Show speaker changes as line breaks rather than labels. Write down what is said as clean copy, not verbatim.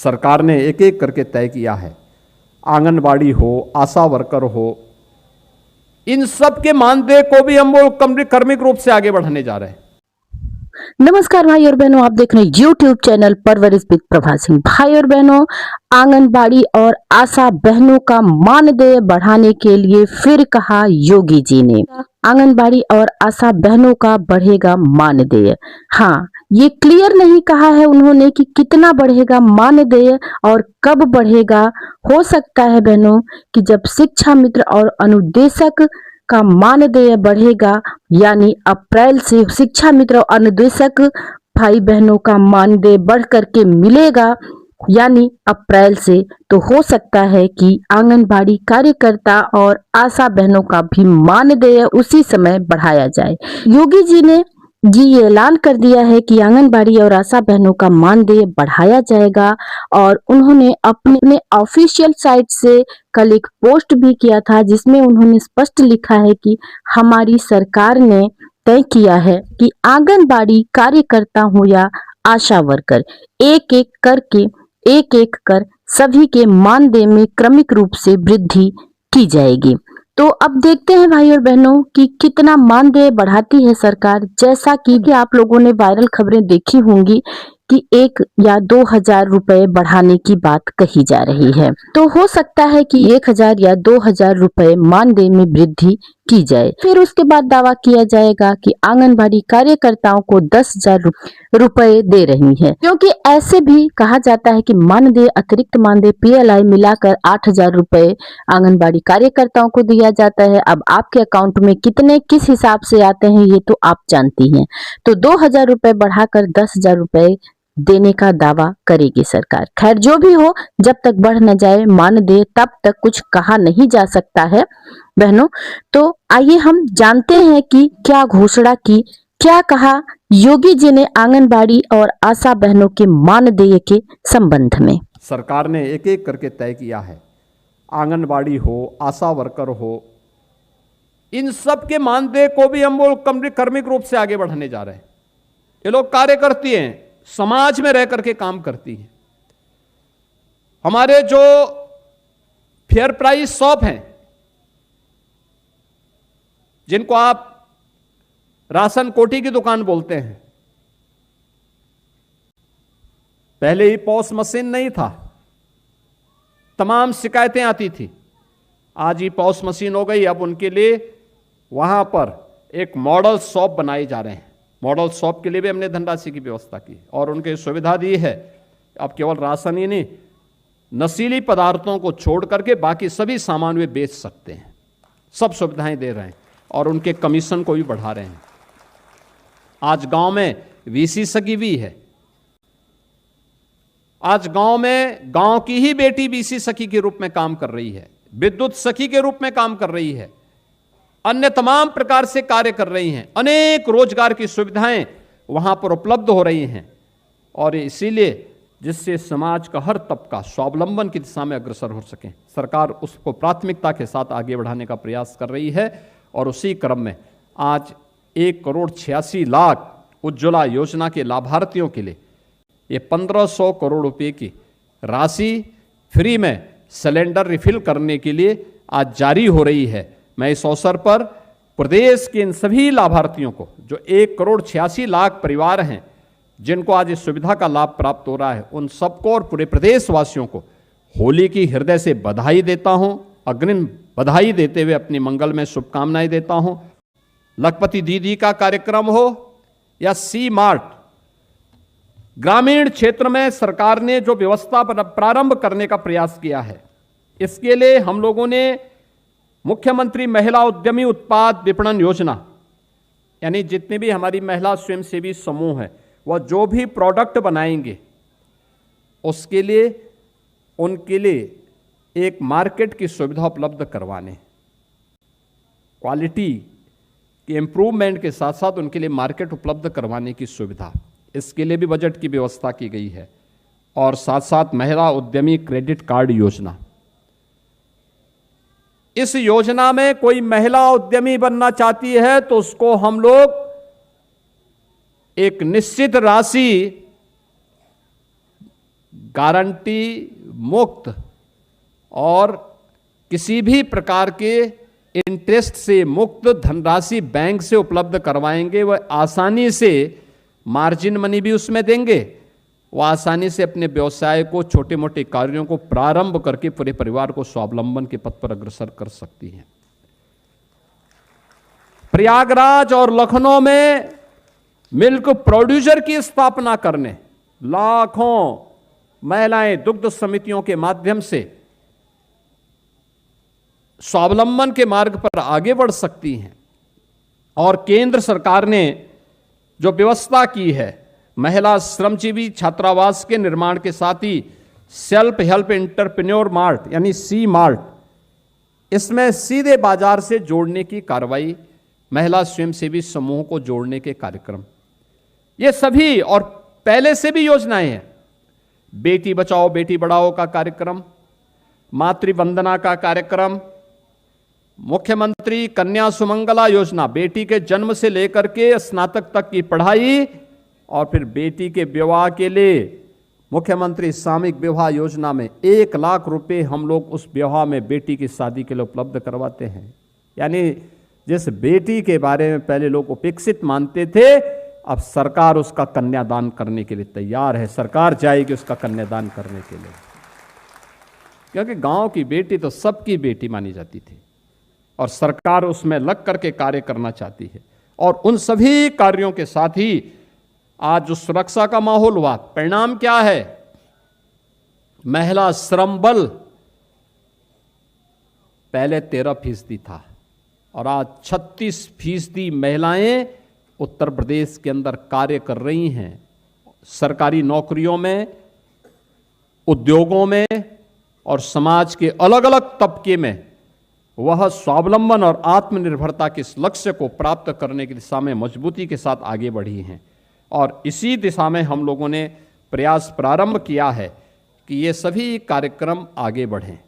सरकार ने एक एक करके तय किया है। आंगनबाड़ी हो, आशा वर्कर हो, इन सब के मानदेय को भी हम वो क्रमिक रूप से आगे बढ़ाने जा रहे हैं।
नमस्कार भाई और बहनों, आप देख रहे हैं YouTube चैनल परवरिश विद प्रभा सिंह। भाई और बहनों, आंगनबाड़ी और आशा बहनों का मानदेय बढ़ाने के लिए फिर कहा योगी जी ने। आंगनबाड़ी और आशा बहनों का बढ़ेगा मानदेय। हाँ, ये क्लियर नहीं कहा है उन्होंने कि कितना बढ़ेगा मानदेय और कब बढ़ेगा। हो सकता है बहनों कि जब शिक्षा मित्र और अनुदेशक का मानदेय बढ़ेगा, यानी अप्रैल से शिक्षा मित्र और अनुदेशक भाई बहनों का मानदेय बढ़ करके मिलेगा, यानी अप्रैल से, तो हो सकता है कि आंगनबाड़ी कार्यकर्ता और आशा बहनों का भी मानदेय उसी समय बढ़ाया जाए। योगी जी ने ये ऐलान कर दिया है कि आंगनबाड़ी और आशा बहनों का मानदेय बढ़ाया जाएगा और उन्होंने अपने ऑफिशियल साइट से कल एक पोस्ट भी किया था जिसमें उन्होंने स्पष्ट लिखा है कि हमारी सरकार ने तय किया है कि आंगनबाड़ी कार्यकर्ता हो या आशा वर्कर, एक एक कर सभी के मानदेय में क्रमिक रूप से वृद्धि की जाएगी। तो अब देखते हैं भाई और बहनों कि कितना मानदेय बढ़ाती है सरकार। जैसा कि आप लोगों ने वायरल खबरें देखी होंगी कि 1 या 2,000 रुपए बढ़ाने की बात कही जा रही है। तो हो सकता है कि 1,000 या 2,000 रुपए मानदेय में वृद्धि की जाए। फिर उसके बाद दावा किया जाएगा कि आंगनबाड़ी कार्यकर्ताओं को 10,000 रुपए दे रही है, क्योंकि ऐसे भी कहा जाता है कि मानदेय, अतिरिक्त मानदेय, PLI मिलाकर 8,000 रुपए आंगनबाड़ी कार्यकर्ताओं को दिया जाता है। अब आपके अकाउंट में कितने किस हिसाब से आते हैं ये तो आप जानती हैं। तो 2,000 रुपए बढ़ाकर 10,000 रुपए देने का दावा करेगी सरकार। खैर, जो भी हो, जब तक बढ़ न जाए मानदेय तब तक कुछ कहा नहीं जा सकता है बहनों। तो आइए हम जानते हैं कि क्या घोषणा की, क्या कहा योगी जी ने आंगनबाड़ी और आशा बहनों के मानदेय के संबंध में।
सरकार ने एक एक करके तय किया है। आंगनबाड़ी हो, आशा वर्कर हो, इन सब के मानदेय को भी हम वो क्रमिक रूप से आगे बढ़ाने जा रहे हैं। ये लोग कार्य करती हैं, समाज में रह करके काम करती हैं। हमारे जो फेयर प्राइस शॉप हैं, जिनको आप राशन कोठी की दुकान बोलते हैं, पहले ही पॉस मशीन नहीं था, तमाम शिकायतें आती थी। आज ही पॉस मशीन हो गई। अब उनके लिए वहां पर एक मॉडल शॉप बनाए जा रहे हैं। मॉडल शॉप के लिए भी हमने धनराशि की व्यवस्था की और उनके सुविधा दी है। अब केवल राशन ही नहीं, नशीली पदार्थों को छोड़ करके बाकी सभी सामान वे बेच सकते हैं। सब सुविधाएं दे रहे हैं और उनके कमीशन को भी बढ़ा रहे हैं। आज गांव में VC सखी भी है। आज गांव में गांव की ही बेटी VC सखी के रूप में काम कर रही है, विद्युत सखी के रूप में काम कर रही है, अन्य तमाम प्रकार से कार्य कर रही हैं। अनेक रोजगार की सुविधाएं वहां पर उपलब्ध हो रही हैं और इसीलिए जिससे समाज का हर तबका स्वावलंबन की दिशा में अग्रसर हो सके, सरकार उसको प्राथमिकता के साथ आगे बढ़ाने का प्रयास कर रही है। और उसी क्रम में आज 1,86,00,000 उज्ज्वला योजना के लाभार्थियों के लिए ये 1,500 करोड़ रुपए की राशि फ्री में सिलेंडर रिफिल करने के लिए आज जारी हो रही है। मैं इस अवसर पर प्रदेश के इन सभी लाभार्थियों को, जो 1,86,00,000 परिवार हैं जिनको आज इस सुविधा का लाभ प्राप्त हो रहा है, उन सबको और पूरे प्रदेशवासियों को होली की हृदय से बधाई देता हूं। अग्रिम बधाई देते हुए अपनी मंगल में शुभकामनाएं देता हूं। लखपति दीदी का कार्यक्रम हो या C-मार्ट, ग्रामीण क्षेत्र में सरकार ने जो व्यवस्था प्रारंभ करने का प्रयास किया है, इसके लिए हम लोगों ने मुख्यमंत्री महिला उद्यमी उत्पाद विपणन योजना, यानी जितनी भी हमारी महिला स्वयंसेवी समूह है, वह जो भी प्रोडक्ट बनाएंगे उसके लिए उनके लिए एक मार्केट की सुविधा उपलब्ध करवाने, क्वालिटी के इम्प्रूवमेंट के साथ साथ उनके लिए मार्केट उपलब्ध करवाने की सुविधा, इसके लिए भी बजट की व्यवस्था की गई है। और साथ साथ महिला उद्यमी क्रेडिट कार्ड योजना, इस योजना में कोई महिला उद्यमी बनना चाहती है तो उसको हम लोग एक निश्चित राशि गारंटी मुक्त और किसी भी प्रकार के इंटरेस्ट से मुक्त धनराशि बैंक से उपलब्ध करवाएंगे। वह आसानी से मार्जिन मनी भी उसमें देंगे, वह आसानी से अपने व्यवसाय को, छोटे मोटे कार्यों को प्रारंभ करके पूरे परिवार को स्वावलंबन के पथ पर अग्रसर कर सकती हैं। प्रयागराज और लखनऊ में मिल्क प्रोड्यूसर की स्थापना करने लाखों महिलाएं दुग्ध समितियों के माध्यम से स्वावलंबन के मार्ग पर आगे बढ़ सकती हैं। और केंद्र सरकार ने जो व्यवस्था की है, महिला श्रमजीवी छात्रावास के निर्माण के साथ ही सेल्फ हेल्प एंटरप्रेन्योर मार्ट यानी सी मार्ट, इसमें सीधे बाजार से जोड़ने की कार्रवाई, महिला स्वयंसेवी समूह को जोड़ने के कार्यक्रम, ये सभी और पहले से भी योजनाएं हैं। बेटी बचाओ बेटी बढ़ाओ का कार्यक्रम, मातृवंदना का कार्यक्रम, मुख्यमंत्री कन्या सुमंगला योजना, बेटी के जन्म से लेकर के स्नातक तक की पढ़ाई, और फिर बेटी के विवाह के लिए मुख्यमंत्री सामूहिक विवाह योजना में 1 लाख रुपए हम लोग उस विवाह में बेटी की शादी के लिए उपलब्ध करवाते हैं। यानी जिस बेटी के बारे में पहले लोग उपेक्षित मानते थे, अब सरकार उसका कन्यादान करने के लिए तैयार है। सरकार जाएगी उसका कन्यादान करने के लिए, क्योंकि गांव की बेटी तो सबकी बेटी मानी जाती थी और सरकार उसमें लग करके कार्य करना चाहती है। और उन सभी कार्यों के साथ ही आज जो सुरक्षा का माहौल हुआ, परिणाम क्या है? महिला श्रम बल पहले 13% था और आज 36% महिलाएं उत्तर प्रदेश के अंदर कार्य कर रही हैं। सरकारी नौकरियों में, उद्योगों में और समाज के अलग अलग तबके में वह स्वावलंबन और आत्मनिर्भरता के इस लक्ष्य को प्राप्त करने की दिशा में मजबूती के साथ आगे बढ़ी हैं। और इसी दिशा में हम लोगों ने प्रयास प्रारंभ किया है कि ये सभी कार्यक्रम आगे बढ़ें।